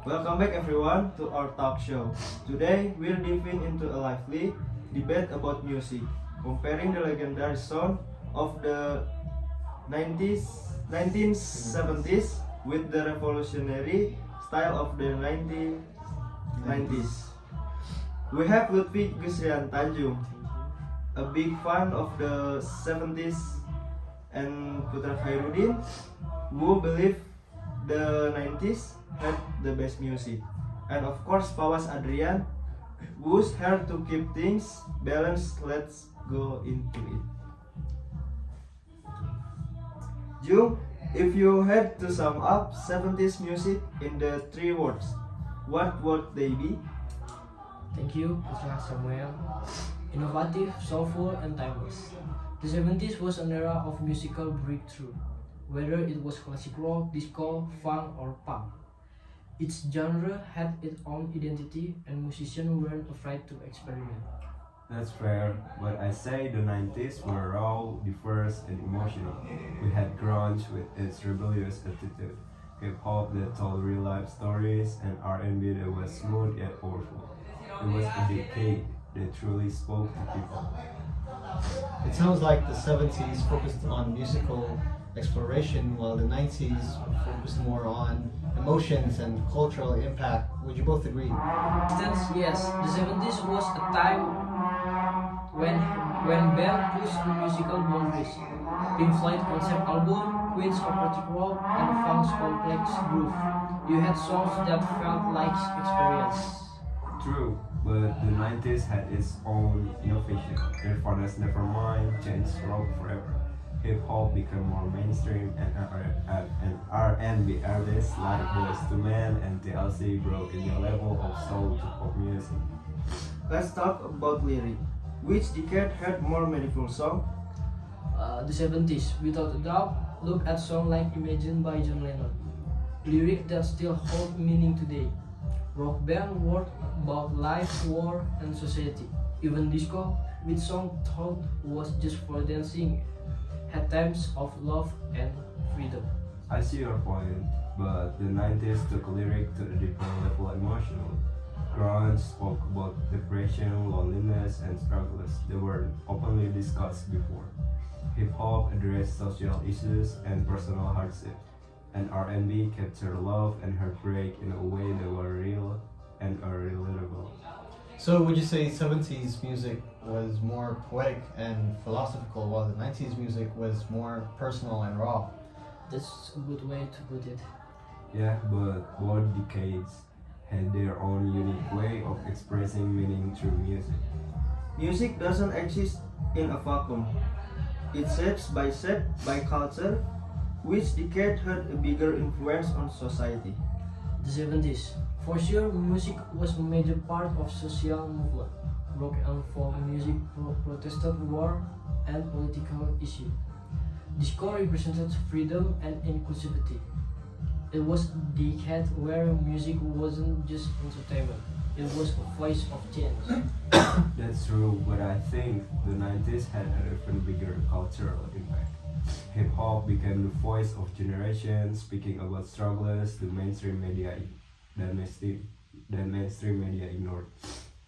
Welcome back everyone to our talk show. Today we're diving into a lively debate about music, comparing the legendary sound of the 90s, 1970s with the revolutionary style of the 1990s. We have Lutfi Gusrian Tanjung, a big fan of the 70s, and Putra Khairuddin, who believe the 90s had the best music. And of course, Fawas Adrian, who's here to keep things balanced. Let's go into it. Jung, if you had to sum up 70s music in the three words, what would they be? Thank you, Putra Samuel. Innovative, soulful, and timeless. The 70s was an era of musical breakthrough, whether it was classic rock, disco, funk, or punk. Each genre had its own identity, and musicians weren't afraid to experiment. That's fair, but I say the 90s were raw, diverse, and emotional. We had grunge with its rebellious attitude, hip hop that told real life stories, and R&B that was smooth yet powerful. It was a decade that truly spoke to people. It sounds like the 70s focused on musical exploration while the 90s focused more on emotions and cultural impact. Would you both agree? Instance, yes, the 70s was a time when band pushed the musical boundaries. Pink Floyd concept album, Queen's operatic rock, and funk's complex groove. You had songs that felt like experience. True, but the 90s had its own innovation. Nirvana's Nevermind changed rock forever. Hip hop became more mainstream, and R&B artists like Boyz II Men and TLC brought a new level of soul to pop music. Let's talk about lyric. Which decade had more meaningful song? The 70s, without a doubt, look at songs like Imagine by John Lennon. Lyrics that still hold meaning today. Rock band wrote about life, war, and society. Even disco, which song thought was just for dancing, had times of love and freedom. I see your point, but the 90s took lyric to a different level emotionally. Grunge spoke about depression, loneliness, and struggles that were openly discussed before. Hip hop addressed social issues and personal hardship, and R&B captured love and heartbreak in a way that were real and are relatable. So would you say 70s music was more poetic and philosophical while the 90s music was more personal and raw? That's a good way to put it. Yeah, but both decades had their own unique way of expressing meaning through music. Music doesn't exist in a vacuum. It's shaped by culture. Which decade had a bigger influence on society? The 70s. For sure, music was a major part of social movement. Rock and folk music protested war and political issues. Disco represented freedom and inclusivity. It was a decade where music wasn't just entertainment, it was a voice of change. That's true, but I think the 90s had an even bigger cultural impact. Hip hop became the voice of generation, speaking about struggles the mainstream media ignored.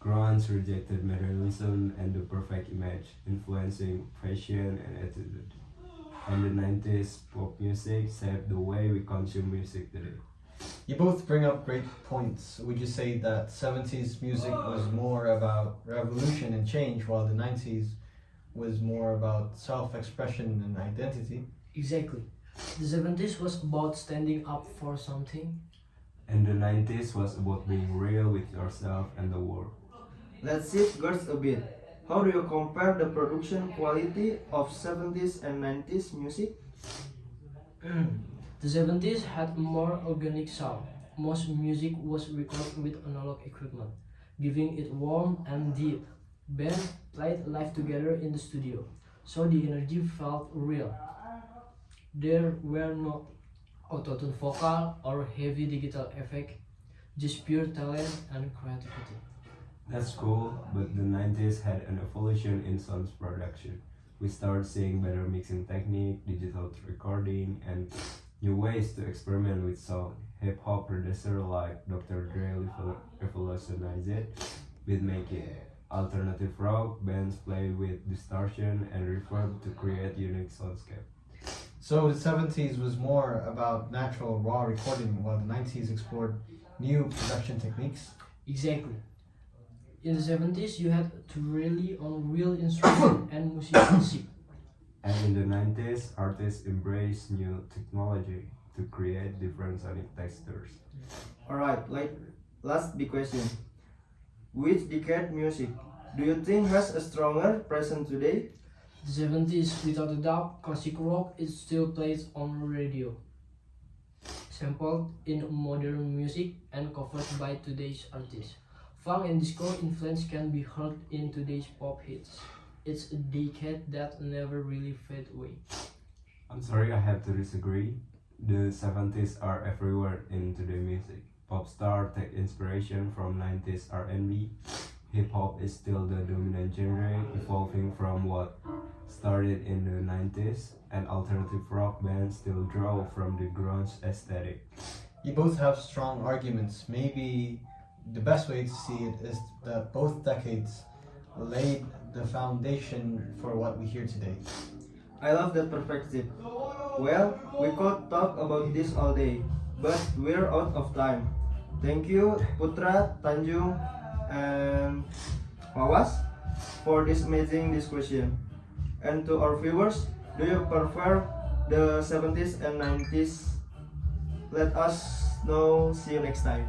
Grunge rejected materialism and the perfect image, influencing fashion and attitude. And the 90s pop music shaped the way we consume music today. You both bring up great points. Would you say that 70s music was more about revolution and change while the 90s was more about self-expression and identity? Exactly. The 70s was about standing up for something. And the 90s was about being real with yourself and the world. Let's shift gears a bit. How do you compare the production quality of 70s and 90s music? The 70s had a more organic sound. Most music was recorded with analog equipment, giving it warmth and depth. Bands played live together in the studio, so the energy felt real. There were no auto-tune vocal or heavy digital effect, just pure talent and creativity. That's cool, but the 90s had an evolution in sound production. We started seeing better mixing technique, digital recording, and new ways to experiment with sound. Hip hop producers like Dr. Dre revolutionized it with making alternative rock. Bands played with distortion and reverb to create unique soundscape. So the 70s was more about natural raw recording, while the 90s explored new production techniques. Exactly. In the 70s, you had to rely on real instrument and musicianship. And in the 90s, artists embraced new technology to create different sonic textures. Alright, like last big question. Which decade music do you think has a stronger present today? The 70s, without a doubt, classic rock is still played on radio, sampled in modern music, and covered by today's artists. Funk and disco influence can be heard in today's pop hits. It's a decade that never really fade away. I'm sorry, I have to disagree. The 70s are everywhere in today's music. Pop star take inspiration from 90s R&B. Hip hop is still the dominant genre, evolving from what started in the 90s, and alternative rock bands still draw from the grunge aesthetic. You both have strong arguments. Maybe the best way to see it is that both decades laid the foundation for what we hear today. I love that perspective. Well, we could talk about this all day, but we're out of time. Thank you, Putra, Tanjung, and Mawas for this amazing discussion. And to our viewers, do you prefer the 70s and 90s? Let us know. See you next time.